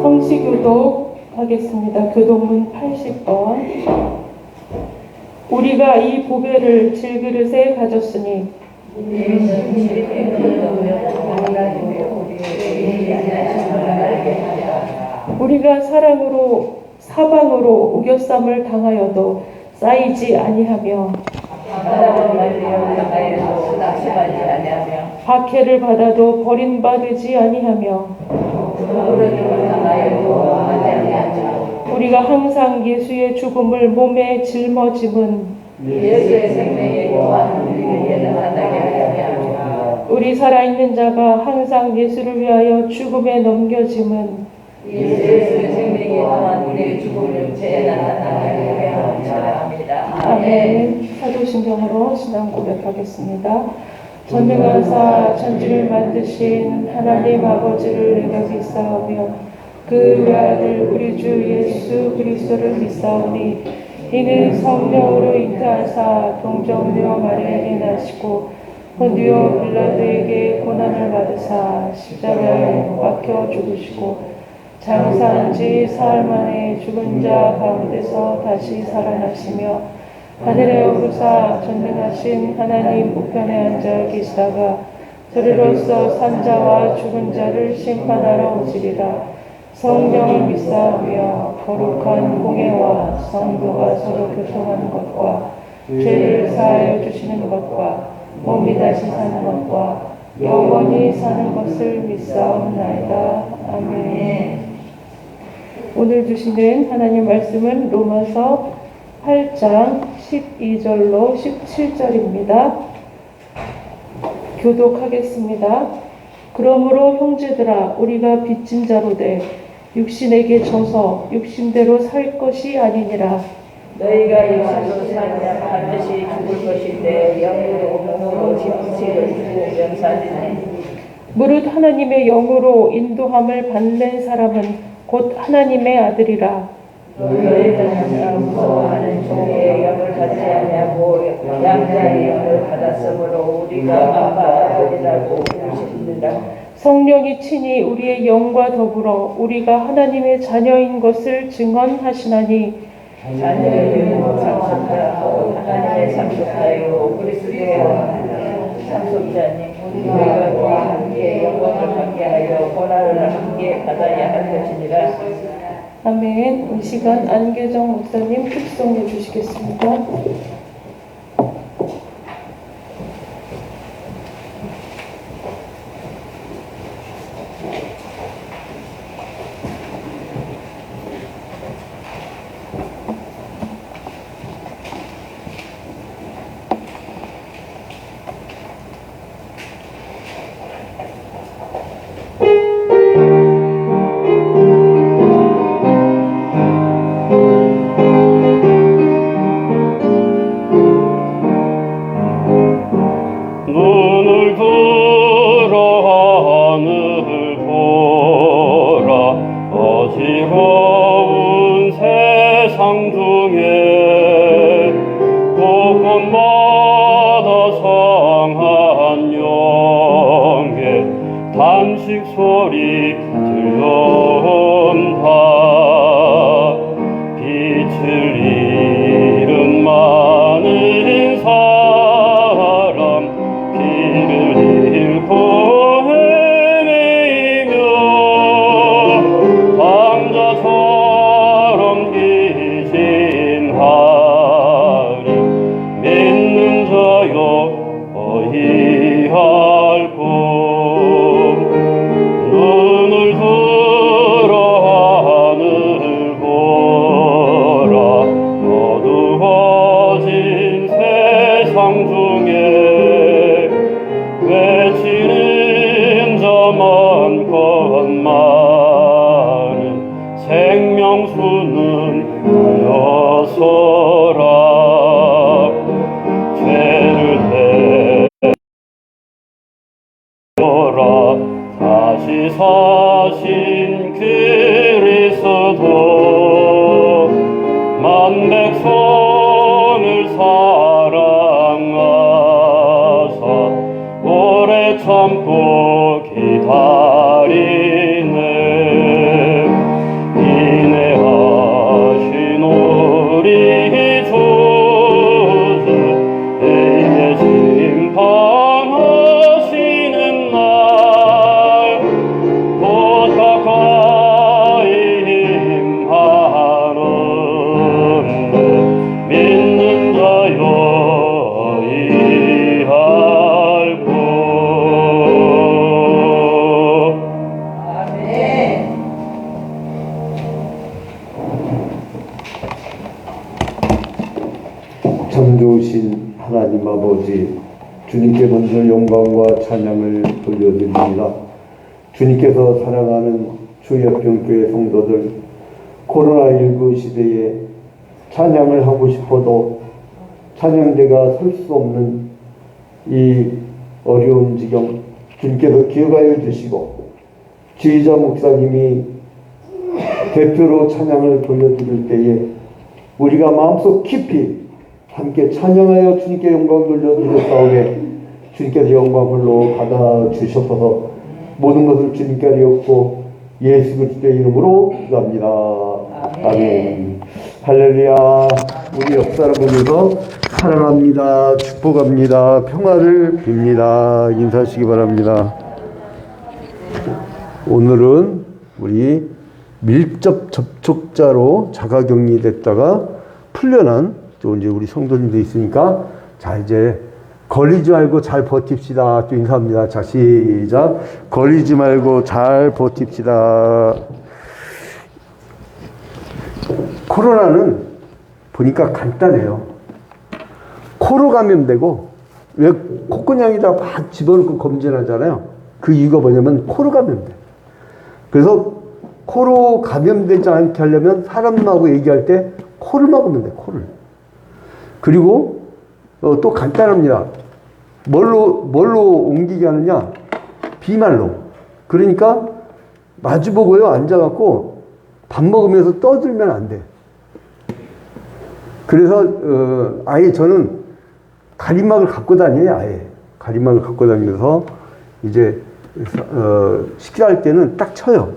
성시교독 하겠습니다. 교독문 80번. 우리가 이 보배를 질그릇에 가졌으니 우리가 사방으로 우겨쌈을 당하여도 쌓이지 아니하며 박해를 받아도 버림받지 아니하며 우리가 항상 예수의 죽음을 몸에 짊어짐은 예수의 생명의 교환 우리에게 예능하게 하며 우리 살아있는 자가 항상 예수를 위하여 죽음에 넘겨짐은 예수의 생명의 교환 우리의 죽음을 재난하게 하며 찬양합니다. 아멘. 사도신경으로 신앙 고백하겠습니다. 전능하사 천지를 만드신 하나님 아버지를 내가 믿사오며 그 외아들 우리 주 예수 그리스도를 믿사오니 이는 성령으로 잉태하사 동정녀 마리아에게 나시고 본디오 빌라도에게 고난을 받으사 십자가에 못 박혀 죽으시고 장사한 지 사흘 만에 죽은 자 가운데서 다시 살아나시며 하늘에 오르사 전능하신 하나님 우편에 앉아 계시다가 저리로서 산 자와 죽은 자를 심판하러 오시리라. 성령을 믿사오며 거룩한 공예와 성도가 서로 교통하는 것과 죄를 사하여 주시는 것과 몸이 다시 사는 것과 영원히 사는 것을 믿사옵나이다. 아멘. 오늘 주시는 하나님 말씀은 로마서 8장 12절로 17절입니다. 교독하겠습니다. 그러므로 형제들아 우리가 빚진 자로 돼 육신에게 져서 육신대로 살 것이 아니니라. 너희가 육신으로 살면 반드시 죽을 것인데 영으로 육신을 죽으면 살리니 무릇 하나님의 영으로 인도함을 받는 사람은 곧 하나님의 아들이라. 너희는 무서워하는 종의 영을 받지 아니하고 양자의 영을 받았으므로 우리가 아빠 아버지라고 부르시느니라. 성령이 친히 우리의 영과 더불어 우리가 하나님의 자녀인 것을 증언하시나니 자녀의 상속자고 하나님의 상속자요 그리스도의 상속자니 우리가 그와 함께 영광을 함께하여 고난을 함께 받아야 할 것이니라. 아멘. 이 시간 안계정 목사님 특송해 주시겠습니다. 눈을 들어 하늘 보라 어지러운 세상 중에 곳곳마다 성한 영의 단식 소리 들려온다. 빛을 잃은 많은 사람 길을 잃고 헤매이며 강자 좋으신 하나님 아버지, 주님께 먼저 영광과 찬양을 돌려드립니다. 주님께서 사랑하는 주협병교회 성도들, 코로나19 시대에 찬양을 하고 싶어도 찬양대가 설 수 없는 이 어려운 지경 주님께서 기억하여 주시고, 지휘자 목사님이 대표로 찬양을 돌려드릴 때에 우리가 마음속 깊이 함께 찬양하여 주님께 영광 돌려드렸사오매 주님께서 영광을로 받아주셔서 모든 것을 주님께 드렸고 예수 그리스도의 이름으로 기도합니다. 아멘. 할렐루야. 우리 옆 사람분께서 사랑합니다, 축복합니다, 평화를 빕니다 인사하시기 바랍니다. 오늘은 우리 밀접 접촉자로 자가격리됐다가 풀려난 또 이제 우리 성도님도 있으니까, 자 이제 걸리지 말고 잘 버팁시다. 또 인사합니다. 자 시작. 걸리지 말고 잘 버팁시다. 코로나는 보니까 간단해요. 코로 감염되고, 왜 콧구멍에다 막 집어넣고 검진하잖아요. 그 이유가 뭐냐면 코로 감염돼. 그래서 코로 감염되지 않게 하려면 사람하고 얘기할 때 코를 막으면 돼, 코를. 그리고 또 간단합니다. 뭘로 옮기게 하느냐? 비말로. 그러니까 마주보고요, 앉아갖고 밥 먹으면서 떠들면 안 돼. 그래서 아예 저는 가림막을 갖고 다녀요. 아예 가림막을 갖고 다니면서 이제 식사할 때는 딱 쳐요.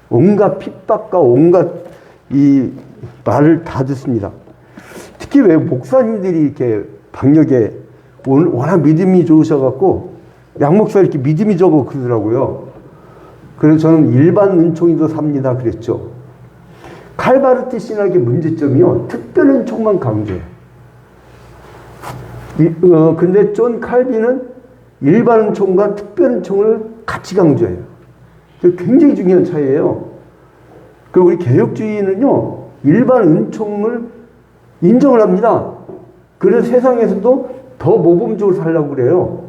온갖 핍박과 온갖 이 말을 다 듣습니다. 특히 왜 목사님들이 이렇게 방역에 워낙 믿음이 좋으셔갖고 양 목사 이렇게 믿음이 적고 그러더라고요. 그래서 저는 일반 은총이도 삽니다 그랬죠. 칼바르트 신학의 문제점이요, 특별 은총만 강조해요. 근데 존 칼빈은 일반 은총과 특별 은총을 같이 강조해요. 굉장히 중요한 차이예요. 그리고 우리 개혁주의는요, 일반 은총을 인정을 합니다. 그래서 세상에서도 더 모범적으로 살려고 그래요.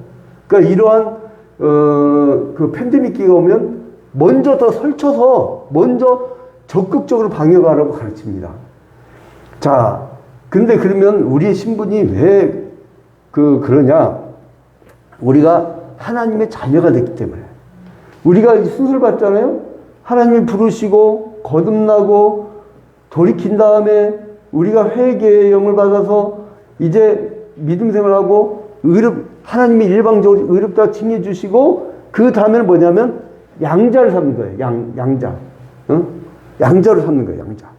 그러니까 이러한 그 팬데믹 기가 오면 먼저 더 설쳐서 먼저 적극적으로 방역하라고 가르칩니다. 자, 근데 그러면 우리의 신분이 왜 그러냐? 우리가 하나님의 자녀가 됐기 때문에. 우리가 수술 받잖아요? 하나님이 부르시고 거듭나고 돌이킨 다음에 우리가 회개의 영을 받아서 이제 믿음 생활하고 하나님이 일방적으로 의롭다 칭해 주시고, 그 다음에는 뭐냐면 양자를 삼는 거예요. 양자. 양자를 삼는 거예요. 양자.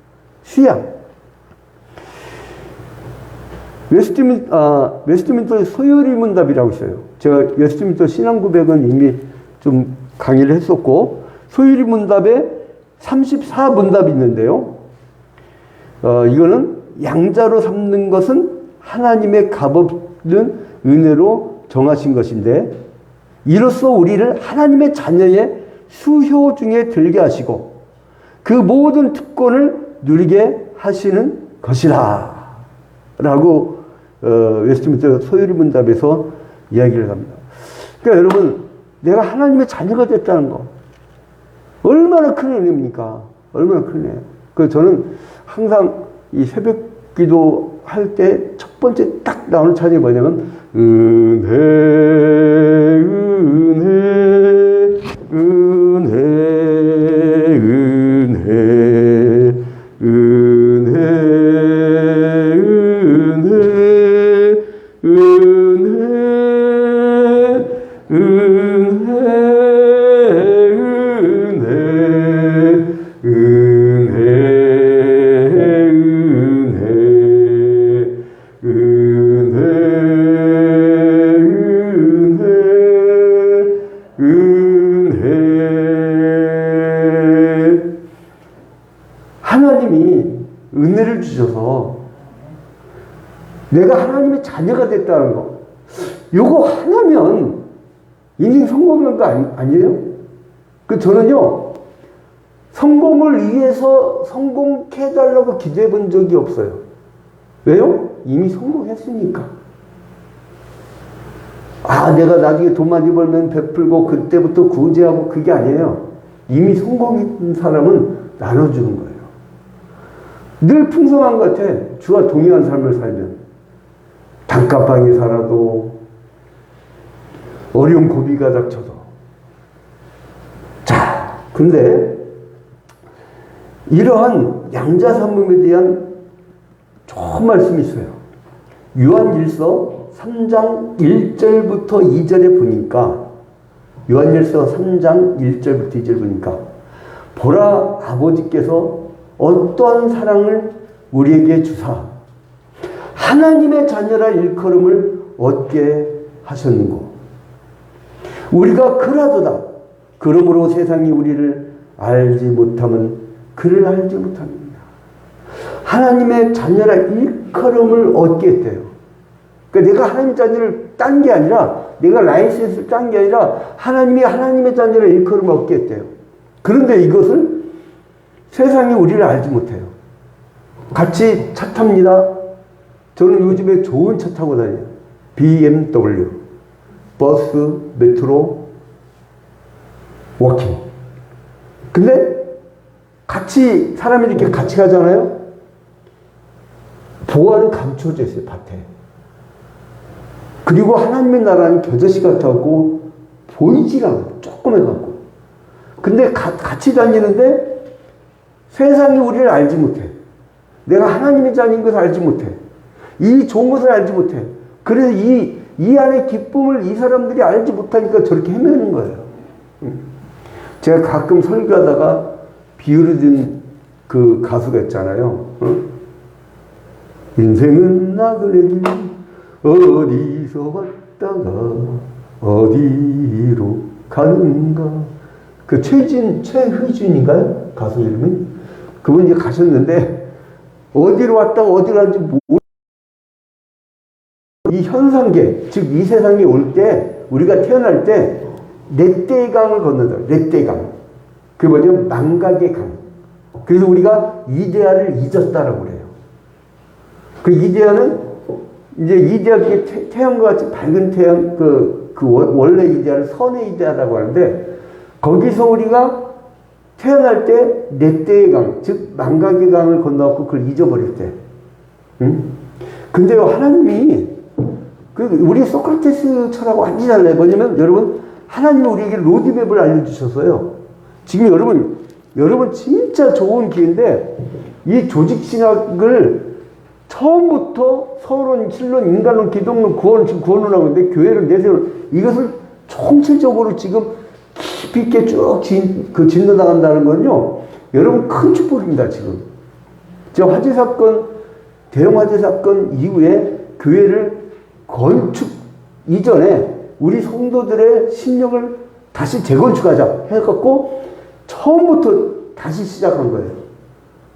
수양. 웨스트민스터 소요리 문답이라고 있어요. 제가 웨스트민스터 신앙고백은 이미 좀 강의를 했었고, 소요리 문답에 34문답이 있는데요. 이거는 양자로 삼는 것은 하나님의 값없는 은혜로 정하신 것인데, 이로써 우리를 하나님의 자녀의 수효 중에 들게 하시고 그 모든 특권을 누리게 하시는 것이라 라고 웨스트민스터 소요리 문답에서 이야기를 합니다. 그러니까 여러분, 내가 하나님의 자녀가 됐다는 거 얼마나 큰 은혜입니까? 얼마나 큰 은혜예요. 그래서 저는 항상 이 새벽 기도 할 때 첫 번째 딱 나오는 찬양이 뭐냐면 은혜 은혜 은혜 은혜 은혜 은혜 은혜 은혜 은혜 하나님이 은혜를 주셔서 내가 하나님의 자녀가 됐다는 거, 요거 하나면 인생 성공한 거 아니에요? 저는요, 성공을 위해서 성공해 달라고 기도해 본 적이 없어요. 왜요? 이미 성공했으니까. 아, 내가 나중에 돈 많이 벌면 베풀고 그때부터 구제하고 그게 아니에요. 이미 성공한 사람은 나눠주는 거예요. 늘 풍성한 것 같아. 주와 동행한 삶을 살면. 단칸방에 살아도 어려운 고비가 닥쳐도. 자, 근데 이러한 양자산문에 대한 좋은 말씀이 있어요. 요한일서 3장 1절부터 2절에 보니까, 요한일서 3장 1절부터 2절 보니까, 보라, 아버지께서 어떠한 사랑을 우리에게 주사 하나님의 자녀라 일컬음을 얻게 하셨는고. 우리가 그라도다. 그러므로 세상이 우리를 알지 못하면 그를 알지 못합니다. 하나님의 자녀라 일컬음을 얻게 했대요. 그러니까 내가 하나님의 자녀를 딴 게 아니라, 내가 라이센스를 딴 게 아니라 하나님이 하나님의 자녀라 일컬음을 얻게 했대요. 그런데 이것을 세상이 우리를 알지 못해요. 같이 차 탑니다. 저는 요즘에 좋은 차 타고 다녀요. BMW, 버스, 메트로, 워킹. 근데 같이 사람이 이렇게 같이 가잖아요. 보안은 감춰져 있어요, 밭에. 그리고 하나님의 나라는 겨자씨 같았고 보이지가 않아요. 조금 해갖고. 근데 같이 다니는데 세상이 우리를 알지 못해. 내가 하나님의 자녀인 것을 알지 못해. 이 좋은 것을 알지 못해. 그래서 이 안의 기쁨을 이 사람들이 알지 못하니까 저렇게 헤매는 거예요. 제가 가끔 설교하다가 비유를 든 그 가수가 있잖아요. 인생은 나그네길 어디서 왔다가 어디로 가는가. 그 최희준인가요? 가수 이름이? 그분이 이제 가셨는데 어디로 왔다가 어디로 가는지 이 현상계, 즉 이 세상에 올 때, 우리가 태어날 때 넷대강을 건너다. 넷대강. 그게 뭐냐면 망각의 강. 그래서 우리가 이데아를 잊었다라고 그래요. 그 이데아는 이제 이데아, 태양과 같이 밝은 태양, 원래 이데아를 선의 이데아라고 하는데, 거기서 우리가 태어날 때 넷대의 강, 즉 망각의 강을 건너고 그걸 잊어버릴 때. 근데요, 하나님이 우리 소크라테스처럼 완전히 달라요. 뭐냐면 여러분, 하나님이 우리에게 로드맵을 알려주셨어요. 지금 여러분 진짜 좋은 기회인데, 이 조직신학을 처음부터 서론, 신론, 인간론, 기독론, 구원론, 지금 구원론 하고 있는데, 교회를 내세울, 이것을 총체적으로 지금 깊이 있게 쭉 진도 나간다는 건요, 여러분 큰 축복입니다, 지금. 제가 화재 사건, 대형 화재 사건 이후에 교회를 건축 이전에 우리 성도들의 심령을 다시 재건축하자 해갖고 처음부터 다시 시작한 거예요.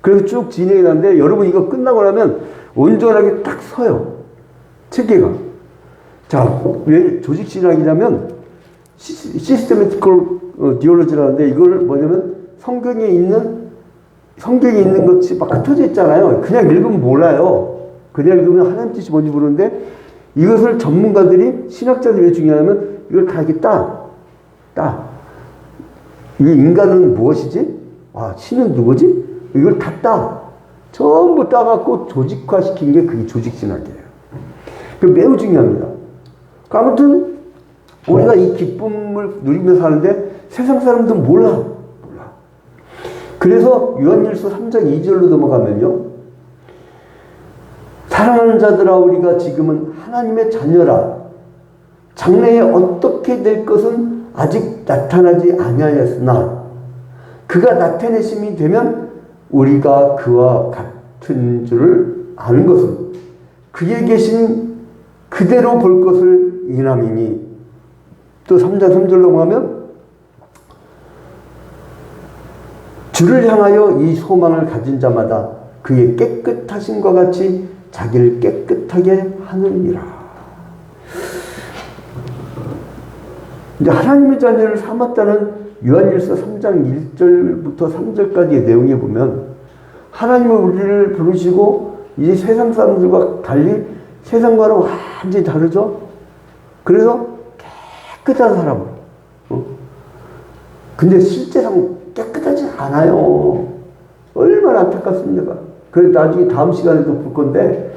그래서 쭉 진행이 나는데, 여러분 이거 끝나고 나면 온전하게 딱 서요. 체계가. 자, 왜 조직신학이냐면 시스테미티컬 디올로지라는데, 이걸 뭐냐면 성경에 있는 것이 막 흩어져 있잖아요. 그냥 읽으면 몰라요. 그냥 읽으면 하나님 뜻이 뭔지 모르는데, 이것을 전문가들이, 신학자들이 왜 중요하냐면 이걸 다 이렇게 이 인간은 무엇이지? 아, 신은 누구지? 이걸 다 전부 따갖고 조직화시킨 게 그게 조직신학이에요. 매우 중요합니다. 아무튼 우리가 이 기쁨을 누리며 사는데 세상 사람들은 몰라. 그래서 요한일서 3장 2절로 넘어가면요, 사랑하는 자들아, 우리가 지금은 하나님의 자녀라. 장래에 어떻게 될 것은 아직 나타나지 아니하였으나 그가 나타내심이 되면 우리가 그와 같은 줄을 아는 것은 그에 계신 그대로 볼 것을 인함이니. 또 3장 3절로 넘어가면 주를 향하여 이 소망을 가진 자마다 그의 깨끗하심과 같이 자기를 깨끗하게 하느니라. 이제 하나님의 자녀를 삼았다는 요한일서 3장 1절부터 3절까지의 내용에 보면, 하나님은 우리를 부르시고 이제 세상 사람들과 달리 세상과는 완전히 다르죠? 그래서 깨끗한 사람으로. 근데 실제상 깨끗하지 않아요. 얼마나 안타깝습니까? 그래서 나중에 다음 시간에도 볼 건데,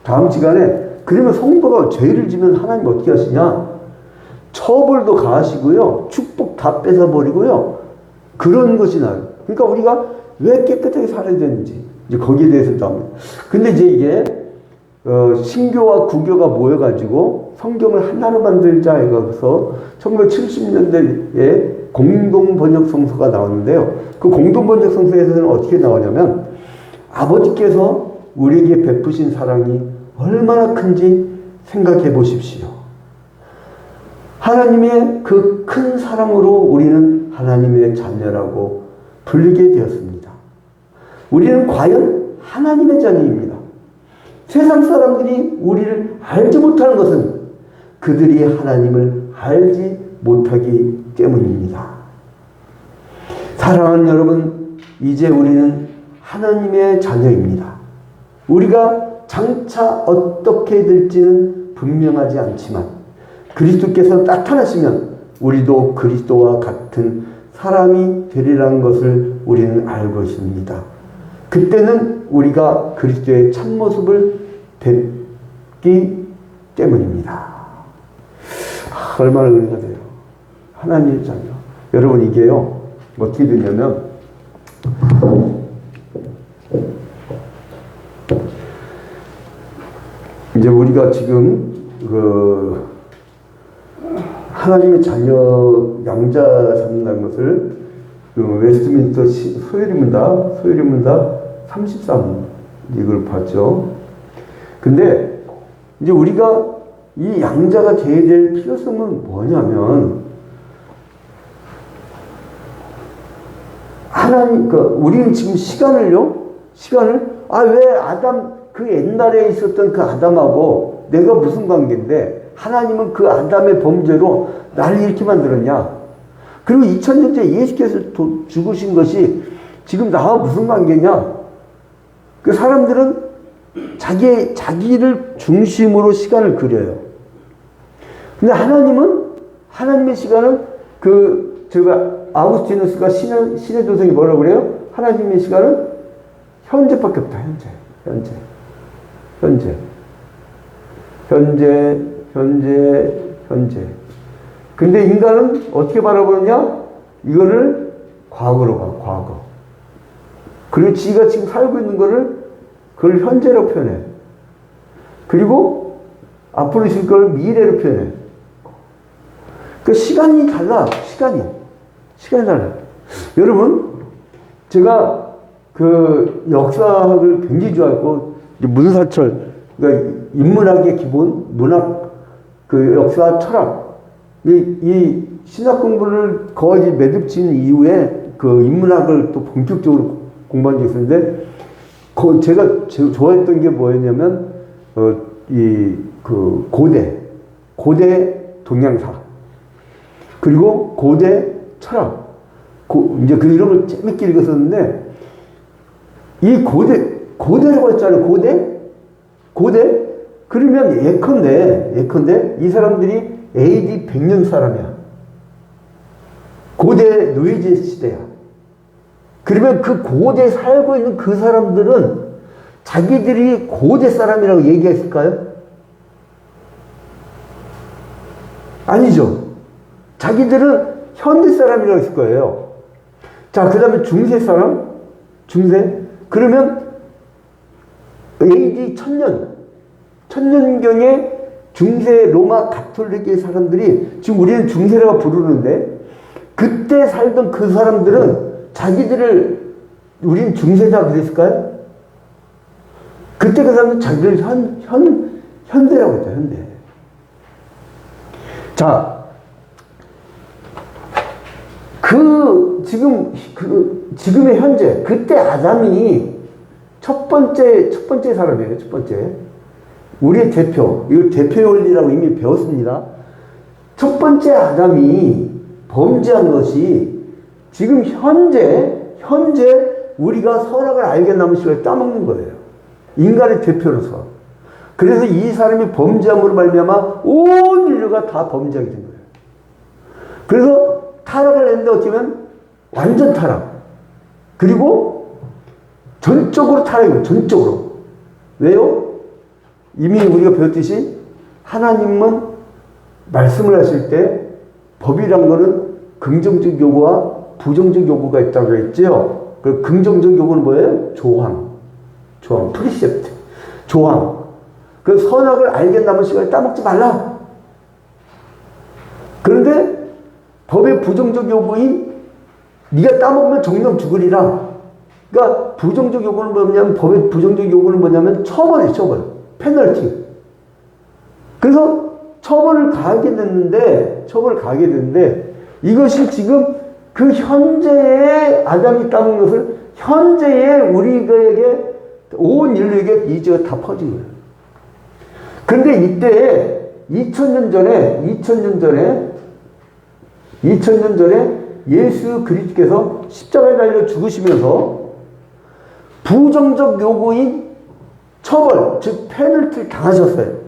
다음 시간에, 그러면 성도가 죄를 지면 하나님 어떻게 하시냐? 처벌도 가하시고요. 축복 다 뺏어버리고요. 그런 것이 나요. 그러니까 우리가 왜 깨끗하게 살아야 되는지, 이제 거기에 대해서 나옵니다. 근데 이제 이게, 신교와 구교가 모여가지고 성경을 하나로 만들자 해서 1970년대에 공동번역성서가 나오는데요. 그 공동번역성서에서는 어떻게 나오냐면 아버지께서 우리에게 베푸신 사랑이 얼마나 큰지 생각해 보십시오. 하나님의 그 큰 사랑으로 우리는 하나님의 자녀라고 불리게 되었습니다. 우리는 과연 하나님의 자녀입니다. 세상 사람들이 우리를 알지 못하는 것은 그들이 하나님을 알지 못하기 때문입니다. 사랑하는 여러분, 이제 우리는 하나님의 자녀입니다. 우리가 장차 어떻게 될지는 분명하지 않지만 그리스도께서 나타나시면 우리도 그리스도와 같은 사람이 되리라는 것을 우리는 알고 있습니다. 그때는 우리가 그리스도의 참모습을 뵙기 때문입니다. 얼마나 은혜가 돼요. 하나님의 자녀. 여러분, 이게요, 어떻게 되냐면, 이제 우리가 지금, 하나님의 자녀, 양자 잡는다는 것을, 웨스트민스터 소요리문답 33, 이걸 봤죠. 근데, 이제 우리가 이 양자가 돼야 될 필요성은 뭐냐면, 우리는 지금 시간을, 왜 아담, 그 옛날에 있었던 그 아담하고 내가 무슨 관계인데, 하나님은 그 아담의 범죄로 나를 이렇게 만들었냐? 그리고 2000년째 예수께서 죽으신 것이 지금 나와 무슨 관계냐? 그 사람들은 자기를 중심으로 시간을 그려요. 근데 하나님의 시간은 제가 아우구스티누스가 신의 도성이 뭐라고 그래요? 하나님의 시간은 현재밖에 없다. 현재. 근데 인간은 어떻게 바라보느냐? 이거를 과거로 봐, 과거. 그리고 지가 지금 살고 있는 그걸 현재로 표현해. 그리고 앞으로 있을 걸 미래로 표현해. 그 시간이 달라, 시간이 달라. 여러분, 제가 그 역사학을 굉장히 좋아했고, 문사철, 그러니까 인문학의 기본, 문학, 그 역사, 철학, 이 신학 공부를 거의 매듭진 이후에 그 인문학을 또 본격적으로 공부한 적이 있었는데, 제가 좋아했던 게 뭐였냐면, 고대 동양사, 그리고 고대 철학, 이제 그 이런 걸 재밌게 읽었었는데, 이 고대라고 했잖아요. 고대? 그러면 예컨대 이 사람들이 AD 100년 사람이야. 고대 노예제 시대야. 그러면 그 고대에 살고 있는 그 사람들은 자기들이 고대 사람이라고 얘기했을까요? 아니죠. 자기들은 현대 사람이라고 했을 거예요. 자, 그 다음에 중세 사람? 그러면 AD 1000년경에 중세 로마 가톨릭의 사람들이, 지금 우리는 중세라고 부르는데, 그때 살던 그 사람들은 자기들을 우린 중세다 그랬을까요? 그때 그 사람들은 자기들 현대라고 했죠, 현대. 자, 지금의 현재, 그때 아담이 첫 번째 사람이에요, 첫 번째. 우리의 대표, 이걸 대표의 원리라고 이미 배웠습니다. 첫 번째 아담이 범죄한 것이 지금 현재 우리가 선악을 알게 남은 시간에 따먹는 거예요. 인간의 대표로서. 그래서 이 사람이 범죄함으로 말미암아 온 인류가 다 범죄하게 된 거예요. 그래서 타락을 했는데 어떻게 보면 완전 타락. 그리고 전적으로 타락이에요. 전적으로. 왜요? 이미 우리가 배웠듯이 하나님은 말씀을 하실 때 법이란 거는 긍정적 요구와 부정적 요구가 있다고 했죠. 그 긍정적 요구는 뭐예요? 조항, 프리셉트, 조항. 그 선악을 알겠다면 시간에 따먹지 말라. 그런데 법의 부정적 요구인 네가 따먹으면 정령 죽으리라. 그러니까 부정적 요구는 뭐냐면 법의 부정적 요구는 뭐냐면 처벌이에요. 처벌. 페널티. 그래서 처벌을 가하게 됐는데 이것이 지금 그 현재의 아담이 따먹는 것을 현재의 우리에게 온 인류에게 이 죄가 다 퍼진 거예요. 그런데 이때 2000년 전에 예수 그리스도께서 십자가에 달려 죽으시면서 부정적 요구인 처벌, 즉 페널티를 당하셨어요.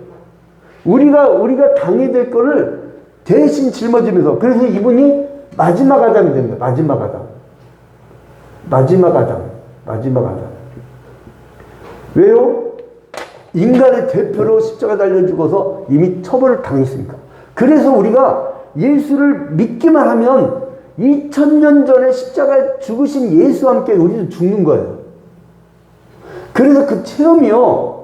우리가 당해야 될 거를 대신 짊어지면서, 그래서 이분이 마지막 아담이 됩니다. 마지막 아담. 왜요? 인간의 대표로 십자가 달려 죽어서 이미 처벌을 당했으니까. 그래서 우리가 예수를 믿기만 하면 2000년 전에 십자가에 죽으신 예수와 함께 우리도 죽는 거예요. 그래서 그 체험이요,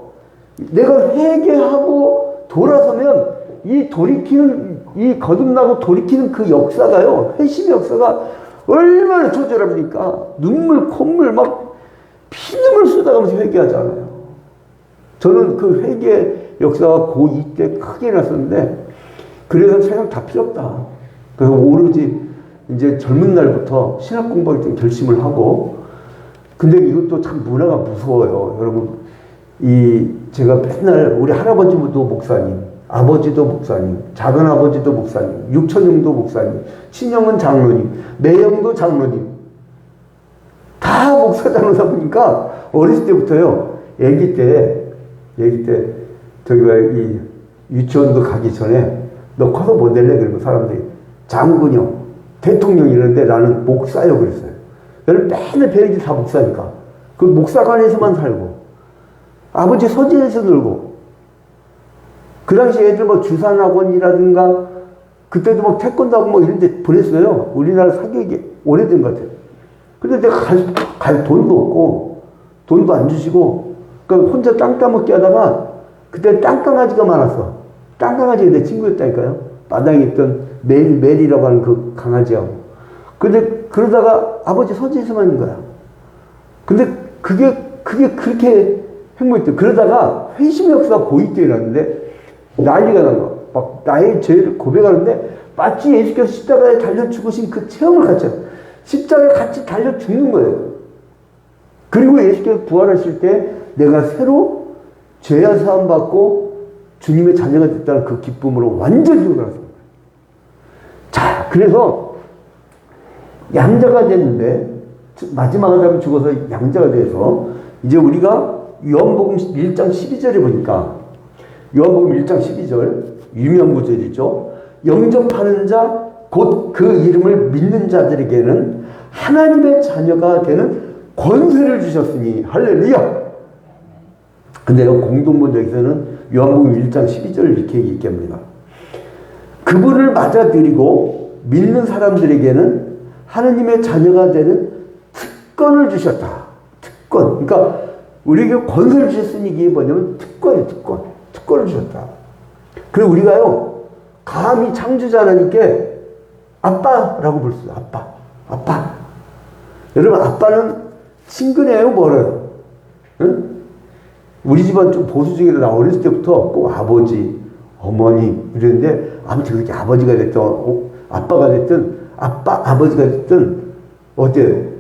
내가 회개하고 돌아서면 이 거듭나고 돌이키는 그 역사가요, 회심의 역사가 얼마나 처절합니까? 눈물, 콧물 막 피눈물 쏟아가면서 회개하잖아요. 저는 그 회개 역사가 고2 때 크게 일어났었는데, 그래서 세상 다 필요 없다. 그래서 오로지 이제 젊은 날부터 신학 공부하기 결심을 하고, 근데 이것도 참 문화가 무서워요. 여러분, 제가 맨날 우리 할아버지도 목사님, 아버지도 목사님, 작은아버지도 목사님, 육천형도 목사님, 친형은 장로님, 매형도 장로님, 다 목사 장로다 보니까 어렸을 때부터요, 애기 때 저희가 이 유치원도 가기 전에 너 커서 뭐 될래? 그러면 사람들이 장군요, 대통령 이러는데 나는 목사요 그랬어요. 여러분 맨날 배우지 다 목사니까. 그 목사관에서만 살고, 아버지 서재에서 놀고, 그 당시 애들 뭐 주산학원이라든가, 그때도 막 태권도하고 뭐 이런 데 보냈어요. 우리나라 사교육이 오래된 것 같아요. 근데 내가 갈 돈도 없고, 돈도 안 주시고, 그러니까 혼자 땅 따먹기 하다가, 그때 땅강아지가 많았어. 땅강아지가 내 친구였다니까요. 마당에 있던 멜이라고 하는 그 강아지하고. 근데 그러다가 아버지 서재에서만 있는 거야. 근데 그게 그렇게 행복했대. 그러다가 회심의 역사가 고2 때 일어났는데 난리가 난 거야. 막 나의 죄를 고백하는데 마치 예수께서 십자가에 달려 죽으신 그 체험을 같이 해요. 십자가에 같이 달려 죽는 거예요. 그리고 예수께서 부활하실 때 내가 새로 죄야 사함 받고 주님의 자녀가 됐다는 그 기쁨으로 완전히 일어났습니다. 자, 그래서 양자가 됐는데, 마지막 아담이 죽어서 양자가 돼서 이제 우리가 요한복음 1장 12절에 보니까, 요한복음 1장 12절 유명 구절이죠. 영접하는 자 곧 그 이름을 믿는 자들에게는 하나님의 자녀가 되는 권세를 주셨으니 할렐루야. 근데 공동번역에서는 요한복음 1장 12절을 이렇게 얘기합니다. 그분을 맞아들이고 믿는 사람들에게는 하나님의 자녀가 되는 특권을 주셨다. 특권. 그러니까 우리에게 권세를 주셨으니 이게 뭐냐면 특권이에요. 특권을 주셨다. 그리고 우리가요, 감히 창조자 하나님께 아빠라고 부를 수 있어요. 아빠. 여러분, 아빠는 친근해요, 멀어요? 응? 우리 집안 좀 보수적이라 나 어렸을 때부터 꼭 아버지, 어머니 이랬는데, 아무튼 그렇게 아버지가 됐든 아빠가 됐든 아버지가 됐든 어때요?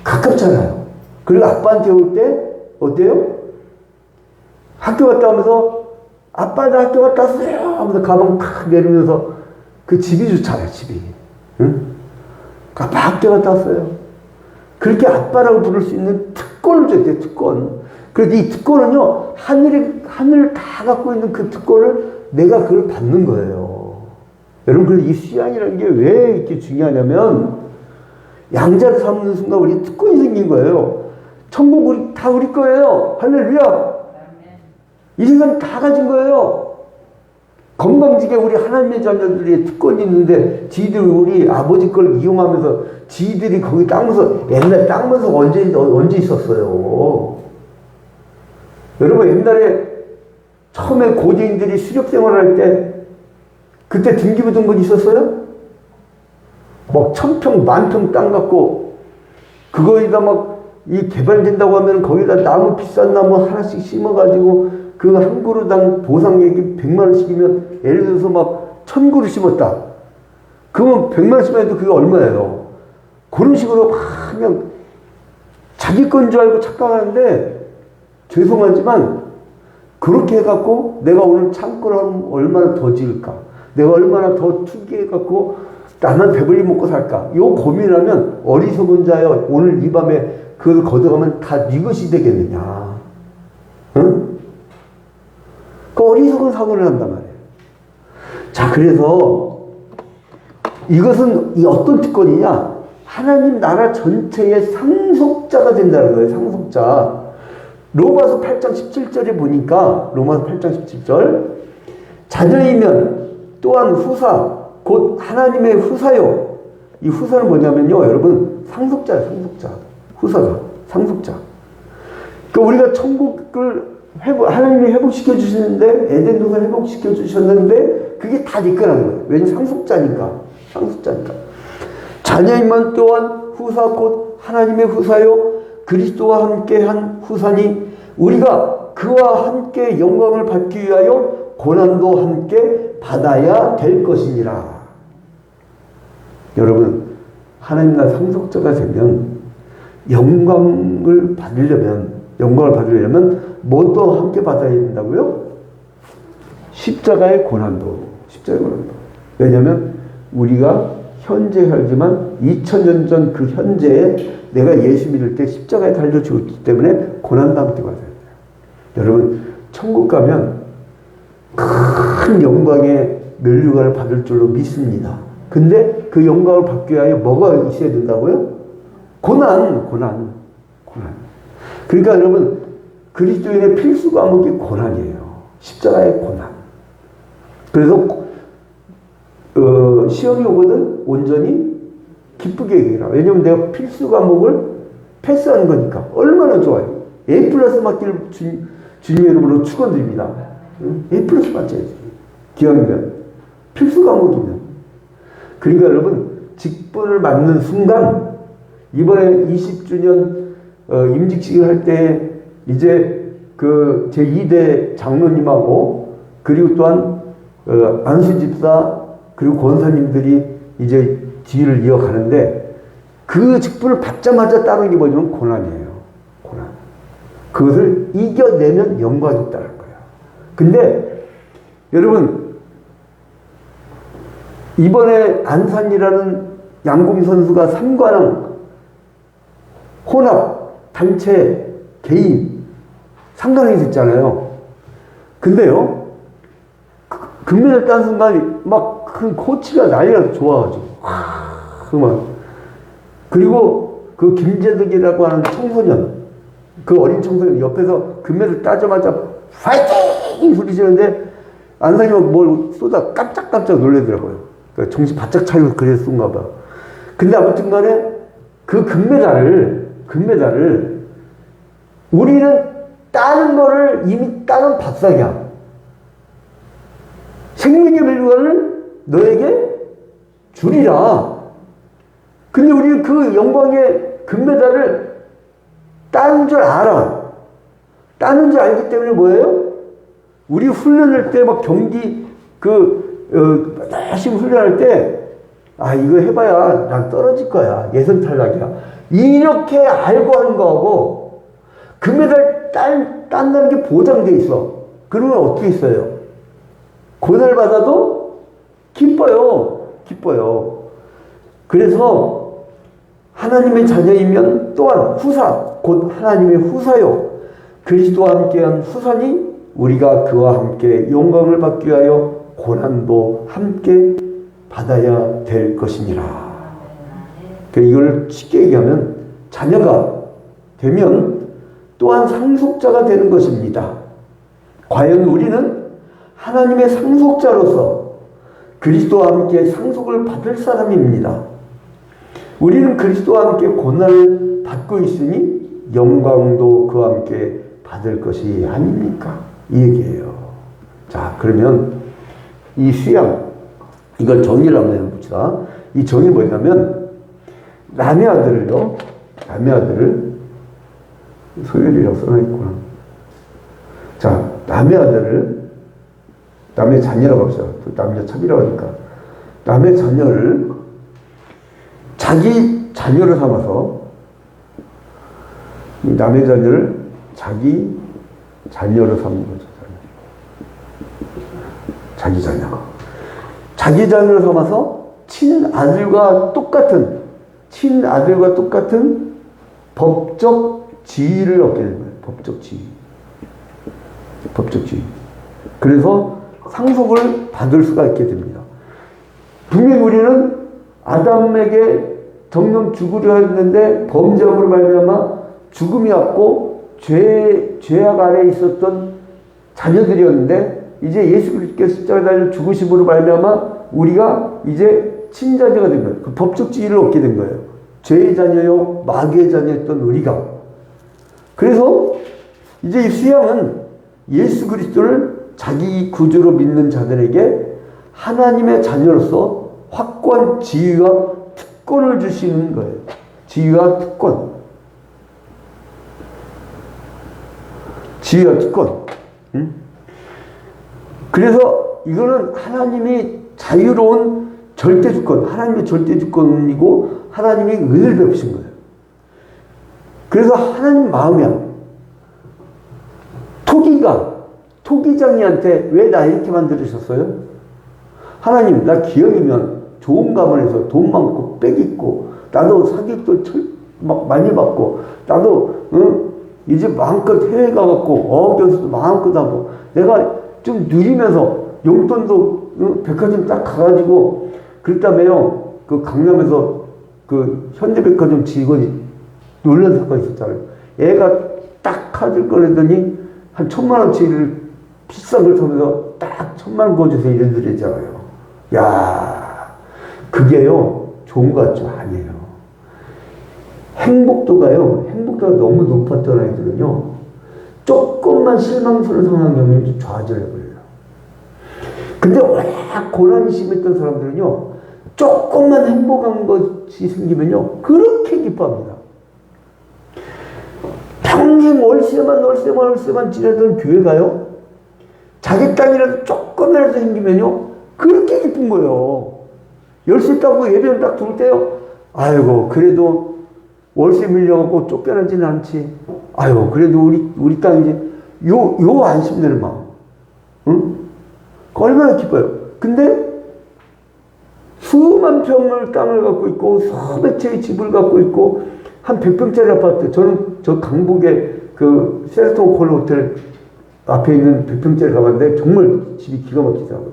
가깝잖아요. 그리고 아빠한테 올 때 어때요? 학교 갔다 오면서 아빠 나 학교 갔다 왔어요 하면서 가방 탁 내리면서 그 집이 좋잖아요. 집이. 응? 아빠 학교 갔다 왔어요. 그렇게 아빠라고 부를 수 있는 특권을 줬대요. 특권. 그래서 이 특권은요, 하늘을 다 갖고 있는 그 특권을 내가 그걸 받는 거예요. 여러분, 그래서 이 수양이라는 게 왜 이렇게 중요하냐면, 양자를 삼는 순간 우리 특권이 생긴 거예요. 천국 다 우리 거예요. 할렐루야. 이 세상 다 가진 거예요. 건방지게 우리 하나님의 자녀들이 특권이 있는데 지들이 우리 아버지 걸 이용하면서 지들이 거기 땅에서 옛날 땅에서 언제 있었어요. 여러분, 옛날에 처음에 고대인들이 수렵 생활할 때 그때 등기부등본 있었어요? 막 1000평, 10,000평 땅 갖고 그거에다 막 이 개발된다고 하면 거기다 나무, 비싼 나무 하나씩 심어가지고 그 한 그루당 보상액이 100만 원씩이면 예를 들어서 막 1000그루 심었다. 그러면 100만 원 심어도 그게 얼마예요? 그런 식으로 막 그냥 자기 건 줄 알고 착각하는데 죄송하지만 그렇게 해갖고 내가 오늘 창고를 하면 얼마나 더 지을까? 내가 얼마나 더 투기해갖고 나만 배불리 먹고 살까? 요 고민하면 어리석은 자여 오늘 이 밤에 그걸 걷어가면 다 네 것이 되겠느냐? 응? 그 어리석은 사고를 한단 말이에요. 자, 그래서 이것은 이 어떤 특권이냐? 하나님 나라 전체의 상속자가 된다는 거예요. 상속자. 로마서 8장 17절에 보니까 로마서 8장 17절 자녀이면 또한 후사 곧 하나님의 후사요. 이 후사는 뭐냐면요, 여러분, 상속자예요. 상속자. 후사가 상속자. 그러니까 우리가 천국을 하나님이 회복시켜 주시는데 에덴 동산 회복시켜 주셨는데 그게 다 네 거라는 거예요. 왜냐면 상속자니까. 상속자니까. 자녀이면 또한 후사 곧 하나님의 후사요 그리스도와 함께한 후사니 우리가 그와 함께 영광을 받기 위하여 고난도 함께 받아야 될 것이니라. 여러분, 하나님 나라 상속자가 되면 영광을 받으려면 뭐도 함께 받아야 된다고요? 십자가의 고난도. 십자가의 고난도. 왜냐하면 우리가 현재 살지만 2000년 전 그 현재에 내가 예수 믿을 때 십자가에 달려 죽었기 때문에 고난도 함께 받아야 돼요. 여러분, 천국 가면 큰 영광의 면류관을 받을 줄로 믿습니다. 근데 그 영광을 받기 위하여 뭐가 있어야 된다고요? 고난. 그러니까 여러분, 그리스도인의 필수 과목이 고난이에요. 십자가의 고난. 그래서 시험이 오거든 온전히 기쁘게 얘기해라. 왜냐면 내가 필수 과목을 패스하는 거니까. 얼마나 좋아요. A+ 맞기를 주님의 이름으로 축원드립니다. A+ 맞아야지. 기왕이면. 필수 과목이면. 그러니까 여러분, 직분을 맡는 순간 이번에 20주년 임직식을 할 때 이제 그 제2대 장로님하고 그리고 또한 안수 집사 그리고 권사님들이 이제 뒤를 이어가는데 그 직분을 받자마자 따르는 게 뭐냐면 고난이에요. 고난. 그것을 이겨내면 영광이 있다는 거예요. 근데 여러분, 이번에 안산이라는 양궁 선수가 3관왕 혼합, 단체, 개인 상관왕이 됐잖아요. 근데요, 금메달 딴 순간 막 그 코치가 난리가 좋아가지고 그리고 그 김재덕이라고 하는 청소년, 그 어린 청소년 옆에서 금메달 따자마자 파이팅 소리 지르는데 안상이가 뭘 쏘다 깜짝깜짝 놀라더라고요. 그러니까 정신 바짝 차리고 그랬었나 봐. 근데 아무튼 간에 그 금메달을 우리는 따는 거를 이미 따는 밥상이야. 생명의 멸류관을 너에게 주리라. 근데 우리는 그 영광의 금메달을 따는 줄 알아. 따는 줄 알기 때문에 뭐예요? 우리 훈련할 때 막 경기 열심히 훈련할 때 이거 해봐야 난 떨어질 거야. 예선 탈락이야. 이렇게 알고 하는 거하고 금메달 딴다는 게 보장돼 있어. 그러면 어떻게 있어요? 고난을 받아도 기뻐요. 그래서 하나님의 자녀이면 또한 후사, 곧 하나님의 후사요. 그리스도와 함께한 후손이 우리가 그와 함께 영광을 받기 위하여 고난도 함께 받아야 될 것이니라. 이걸 쉽게 얘기하면 자녀가 되면 또한 상속자가 되는 것입니다. 과연 우리는 하나님의 상속자로서 그리스도와 함께 상속을 받을 사람입니다. 우리는 그리스도와 함께 고난을 받고 있으니 영광도 그와 함께 받을 것이 아닙니까? 이 얘기예요. 자, 그러면 이 수양, 이걸 정의를 한번 해봅시다. 이 정의 뭐냐면, 남의 아들을요, 남의 아들을, 소율이라고 써놔있구나. 자, 남의 아들을, 남의 자녀라고 합시다. 남녀 첩이라고 하니까. 남의 자녀를 자기 자녀로 삼아서, 남의 자녀를 자기 자녀로 삼는 거죠. 자기 자녀. 자기 자녀로 삼아서 친아들과 똑같은 법적 지위를 얻게 되는 거예요. 법적 지위. 그래서 상속을 받을 수가 있게 됩니다. 분명히 우리는 아담에게 정령 죽으려 했는데 범죄함으로 말미암아 죽음이 왔고 죄악 아래에 있었던 자녀들이었는데 이제 예수 그리스도께서 십자가에 달려 죽으심으로 말미암아 우리가 이제 친자녀가 된 거예요. 그 법적 지위를 얻게 된 거예요. 죄의 자녀요 마귀의 자녀였던 우리가. 그래서 이제 이 수양은 예수 그리스도를 자기 구주로 믿는 자들에게 하나님의 자녀로서 확고한 지위와 특권을 주시는 거예요. 지위와 특권. 응? 그래서 이거는 하나님이 자유로운 절대주권, 하나님의 절대주권이고 하나님이 은혜를 베푸신 거예요. 그래서 하나님 마음이야. 토기장이한테 왜 나 이렇게 만들으셨어요? 하나님, 나 기업이면 좋은 가문에서 돈 많고 빽 있고 나도 사기도 막 많이 받고 나도 이제 마음껏 해외 가갖고 어학연수도 마음껏 하고 내가 좀 누리면서 용돈도 백화점 딱 가가지고 그랬다며요. 그 강남에서 그 현대백화점 직원이 놀란 사건이 있었잖아요. 애가 딱 카드를 꺼내더니 한 1,000만원치를 비싼 걸 사면서 딱 1,000만원 거주해서 이런 소리 했잖아요. 야, 그게요 좋은 것 같죠? 아니에요. 행복도가 너무 높았던 아이들은요 조금만 실망스러운 상황이 오면 좌절해버려요. 근데 워낙 고난이 심했던 사람들은요 조금만 행복한 것이 생기면요 그렇게 기뻐합니다. 평생 월세만 지내던 교회 가요. 자기 땅이라도 조금이라도 생기면요 그렇게 기쁜 거예요. 열쇠 따고 예배를 딱 들을 때요 아이고 그래도 월세 밀려갖고 쫓겨나지는 않지. 아유 그래도 우리 땅 이제 요 안심되는 마음. 응? 얼마나 기뻐요. 근데 수만 평을 땅을 갖고 있고 수백 채의 집을 갖고 있고 한 100평짜리 아파트. 저는 저 강북에 그 세라톤 콜 호텔 앞에 있는 100평짜리 가봤는데 정말 집이 기가 막히더라고요.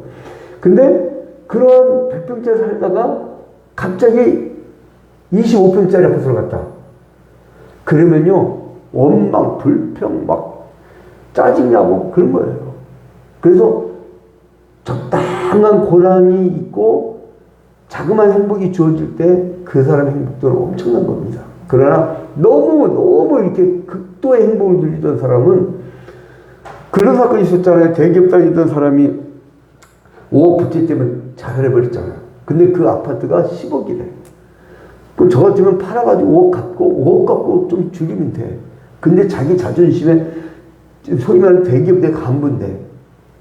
근데 그런 100평짜리 살다가 갑자기 25평짜리 아파트로 갔다. 그러면요 원망 불평 막 짜증나고 그런 거예요. 그래서 적당한 고난이 있고 자그마한 행복이 주어질 때 그 사람의 행복도는 엄청난 겁니다. 그러나 너무 이렇게 극도의 행복을 누리던 사람은 그런 사건이 있었잖아요. 대기업 다니던 사람이 5억 부채 때문에 자살해버렸잖아요. 근데 그 아파트가 10억이래. 그럼 저 같으면 팔아가지고 5억 갖고 좀 줄이면 돼. 근데 자기 자존심에 소위 말하는 대기업의 간부인데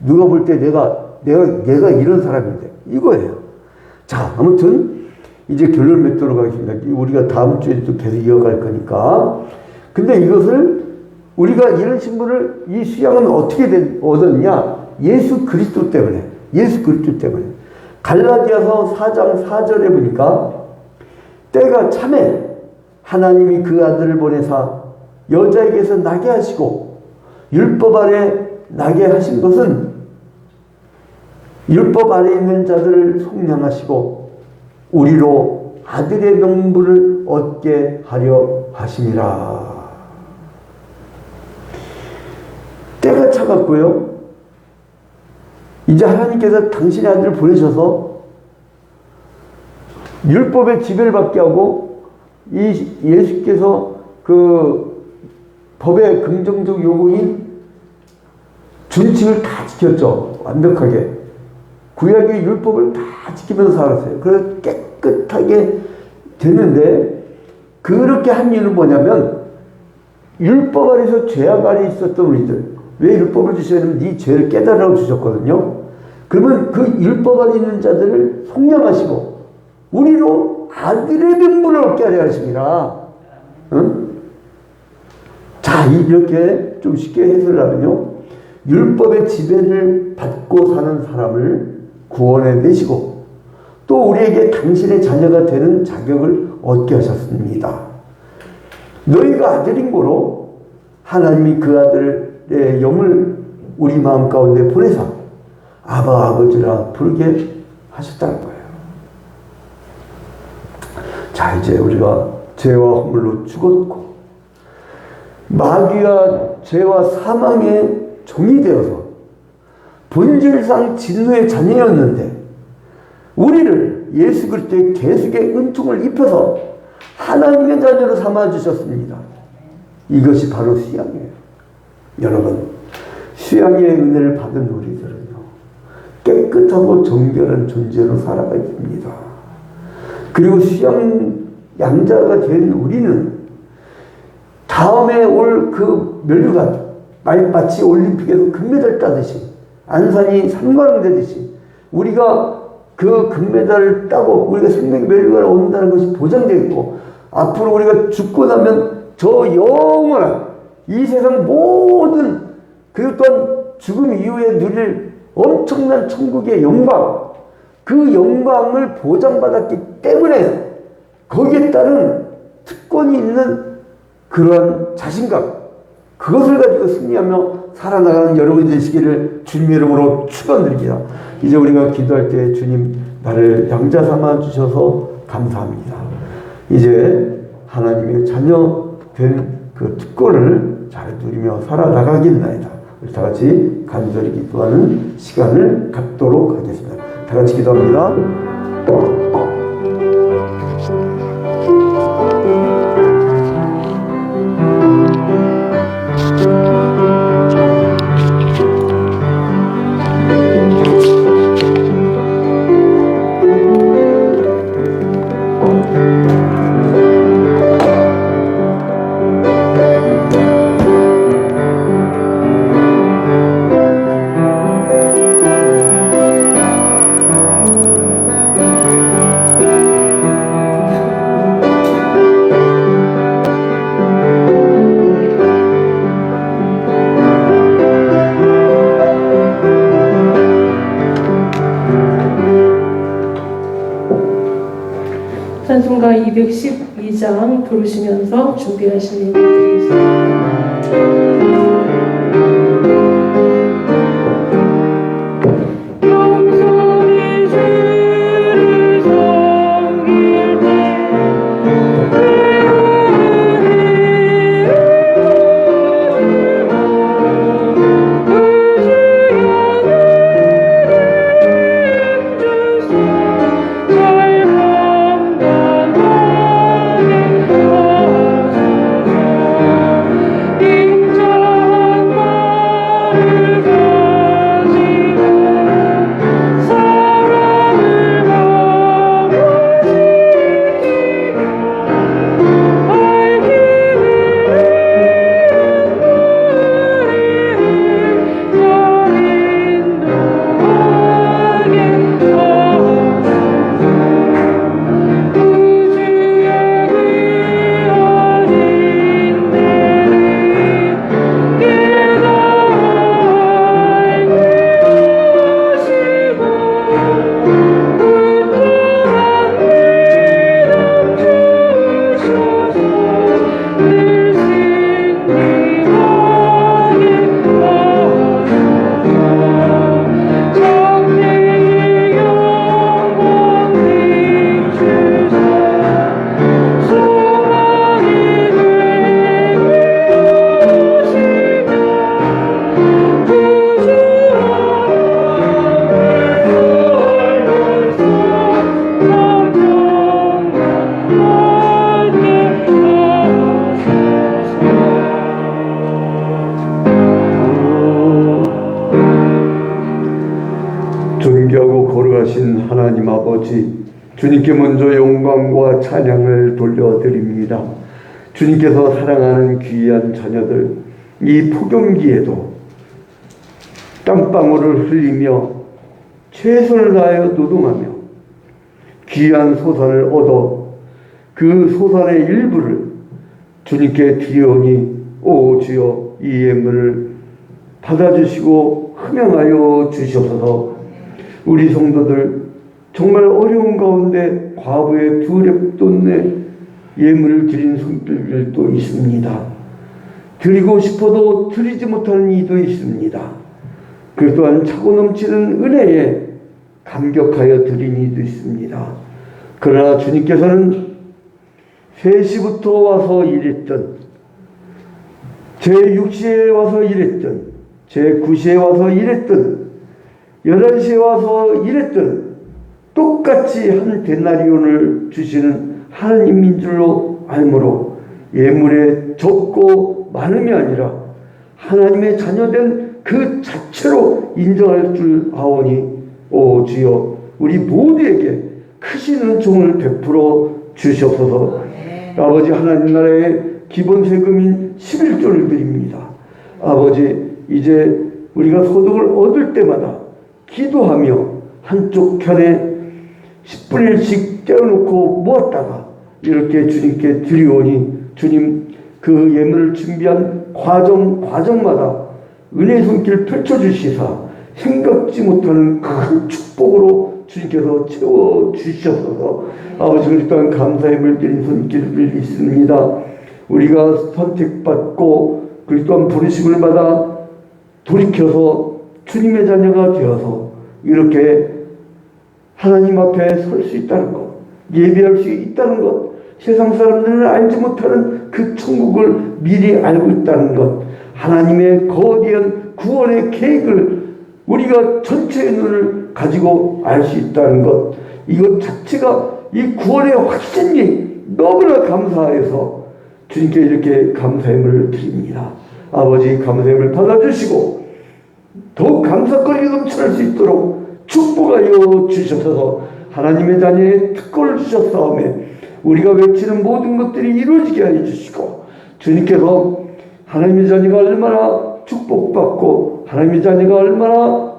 누가 볼 때 내가 이런 사람인데 이거예요. 자, 아무튼 이제 결론 맺도록 하겠습니다. 우리가 다음 주에도 계속 이어갈 거니까. 근데 이것을 우리가 이런 신분을 이 수양은 어떻게 얻었냐? 예수 그리스도 때문에. 갈라디아서 4장 4절에 보니까 때가 참에 하나님이 그 아들을 보내사 여자에게서 나게 하시고 율법 아래 나게 하신 것은 율법 아래 있는 자들을 속량하시고 우리로 아들의 명분을 얻게 하려 하심이라. 때가 차갔고요. 이제 하나님께서 당신의 아들을 보내셔서 율법의 지배를 받게 하고 이 예수께서 그 법의 긍정적 요구인 준칙을 다 지켰죠. 완벽하게. 구약의 율법을 다 지키면서 살았어요. 그래서 깨끗하게 됐는데 그렇게 한 이유는 뭐냐면 율법 아래서 죄악 아래 있었던 우리들. 왜 율법을 주시냐면 네 죄를 깨달으라고 주셨거든요. 그러면 그 율법 아래 있는 자들을 속량하시고 우리로 아들의 명분을 얻게 하려 하십니다. 응? 자, 이렇게 좀 쉽게 해석을 하면요. 율법의 지배를 받고 사는 사람을 구원해 내시고 또 우리에게 당신의 자녀가 되는 자격을 얻게 하셨습니다. 너희가 아들인 고로 하나님이 그 아들의 영을 우리 마음 가운데 보내사 아바 아버지라 부르게 하셨다는 거예요. 자, 이제 우리가 죄와 허물로 죽었고 마귀와 죄와 사망의 종이 되어서 본질상 진노의 자녀였는데 우리를 예수 그리스도의 계속의 은총을 입혀서 하나님의 자녀로 삼아주셨습니다. 이것이 바로 수양이에요. 여러분, 수양의 은혜를 받은 우리들은요 깨끗하고 정결한 존재로 살아가야 됩니다. 그리고 수양 양자가 된 우리는 다음에 올 그 면류관 마치 올림픽에서 금메달 따듯이 안산이 3관왕 되듯이 우리가 그 금메달을 따고 우리가 생명의 면류관에 온다는 것이 보장되어 있고 앞으로 우리가 죽고 나면 저 영원한 이 세상 모든 그리고 또한 죽음 이후에 누릴 엄청난 천국의 영광 그 영광을 보장받았기 때문에 거기에 따른 특권이 있는 그러한 자신감 그것을 가지고 승리하며 살아나가는 여러분이 되시기를 주님 이름으로 축원드립니다. 이제 우리가 기도할 때 주님 나를 양자 삼아 주셔서 감사합니다. 이제 하나님의 자녀 된 그 특권을 잘 누리며 살아나가겠나이다. 우리 다 같이 간절히 기도하는 시간을 갖도록 하겠습니다. 다 같이 기도합니다. 찬송가 212장 부르시면서 준비하시는 분들이 있습니다. 하나님 아버지, 주님께 먼저 영광과 찬양을 돌려드립니다. 주님께서 사랑하는 귀한 자녀들, 이 폭염기에도 땀방울을 흘리며 최선을 다하여 노동하며 귀한 소산을 얻어 그 소산의 일부를 주님께 드리오니 오 주여 이 예물을 받아주시고 흠양하여 주시옵소서. 우리 성도들 정말 어려운 가운데 과부의 두 렙돈의 예물을 드린 손길들도 있습니다. 드리고 싶어도 드리지 못하는 이도 있습니다. 그 또한 차고 넘치는 은혜에 감격하여 드린 이도 있습니다. 그러나 주님께서는 3시부터 와서 일했던, 제6시에 와서 일했던, 제9시에 와서 일했던, 11시에 와서 일했던 똑같이 한 데나리온을 주시는 하나님인 줄로 알므로 예물에 적고 많음이 아니라 하나님의 자녀된 그 자체로 인정할 줄 아오니 오 주여 우리 모두에게 크신 은총을 베풀어 주시옵소서. 아버지, 하나님 나라의 기본 세금인 11조를 드립니다. 아버지, 이제 우리가 소득을 얻을 때마다 기도하며 한쪽 편에 10분의 1씩 떼어놓고 모았다가 이렇게 주님께 드리오니 주님 그 예물을 준비한 과정마다 은혜의 손길 펼쳐주시사 생각지 못하는 큰 축복으로 주님께서 채워주셔서 아버지, 우리 또한 감사의 물 드린 손길을 있습니다. 우리가 선택받고 그리 또한 부르심을 받아 돌이켜서 주님의 자녀가 되어서 이렇게 하나님 앞에 설 수 있다는 것, 예배할 수 있다는 것, 세상 사람들은 알지 못하는 그 천국을 미리 알고 있다는 것, 하나님의 거대한 구원의 계획을 우리가 전체의 눈을 가지고 알 수 있다는 것, 이것 자체가 이 구원의 확신이 너무나 감사해서 주님께 이렇게 감사의 물을 드립니다. 아버지, 감사의 물 받아주시고 더욱 감사거리가 넘쳐날 수 있도록 축복하여 주셔서 하나님의 자녀의 특권을 주셨사오매 우리가 외치는 모든 것들이 이루어지게 하여 주시고 주님께서 하나님의 자녀가 얼마나 축복받고 하나님의 자녀가 얼마나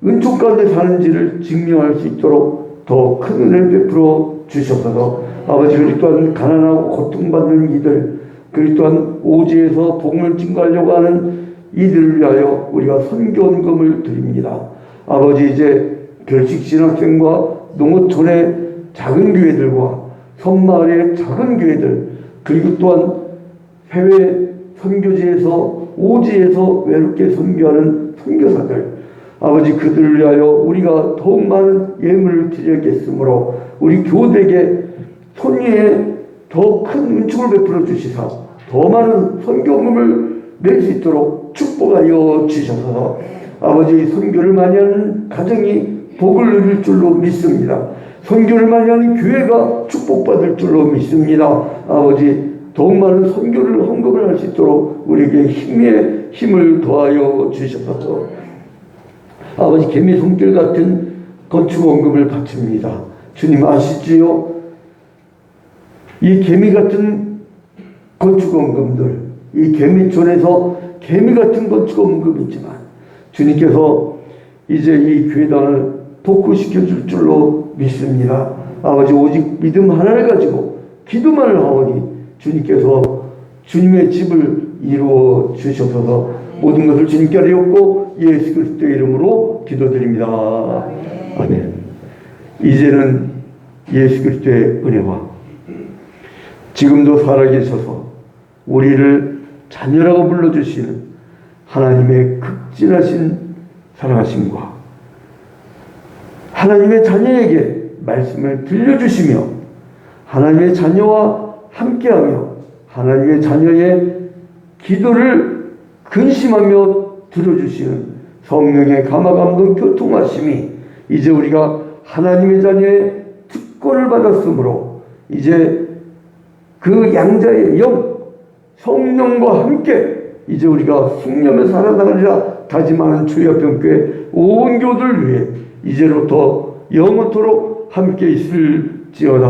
은총 가운데 사는지를 증명할 수 있도록 더 큰 은혜를 베풀어 주셔서 아버지, 우리 또한 가난하고 고통받는 이들, 그리고 또한 오지에서 복음을 증거하려고 하는 이들을 위하여 우리가 선교원금을 드립니다. 아버지, 이제 결식신학생과 농어촌의 작은 교회들과 섬마을의 작은 교회들, 그리고 또한 해외 선교지에서 오지에서 외롭게 선교하는 선교사들, 아버지, 그들을 위하여 우리가 더욱 많은 예물을 드려야겠으므로 우리 교대에게 손위에 더 큰 은총을 베풀어 주시사 더 많은 선교금을 낼 수 있도록 축복하여 주셔서 아버지, 선교를 많이 하는 가정이 복을 누릴 줄로 믿습니다. 선교를 많이 하는 교회가 축복받을 줄로 믿습니다. 아버지, 더욱 많은 선교를 헌금을 할 수 있도록 우리에게 힘을 더하여 주셔서 아버지, 개미 손길 같은 건축 원금을 바칩니다. 주님 아시지요? 이 개미 같은 건축 원금들, 이 개미촌에서 개미 같은 건축 원금이지만 주님께서 이제 이 교회당을 복구시켜 줄 줄로 믿습니다. 아버지, 오직 믿음 하나를 가지고 기도만을 하오니 주님께서 주님의 집을 이루어 주셔서 모든 것을 주님께 하옵고 예수 그리스도의 이름으로 기도드립니다. 아멘. 이제는 예수 그리스도의 은혜와 지금도 살아계셔서 우리를 자녀라고 불러주시는 하나님의 극진하신 사랑하심과 하나님의 자녀에게 말씀을 들려주시며 하나님의 자녀와 함께하며 하나님의 자녀의 기도를 근심하며 들어주시는 성령의 감화감동 교통하심이 이제 우리가 하나님의 자녀의 특권을 받았으므로 이제 그 양자의 영 성령과 함께 이제 우리가 승려며 살아나가리라 다짐하는 주의 평교회 온 교들 위해 이제로부터 영원토록 함께 있을지어다.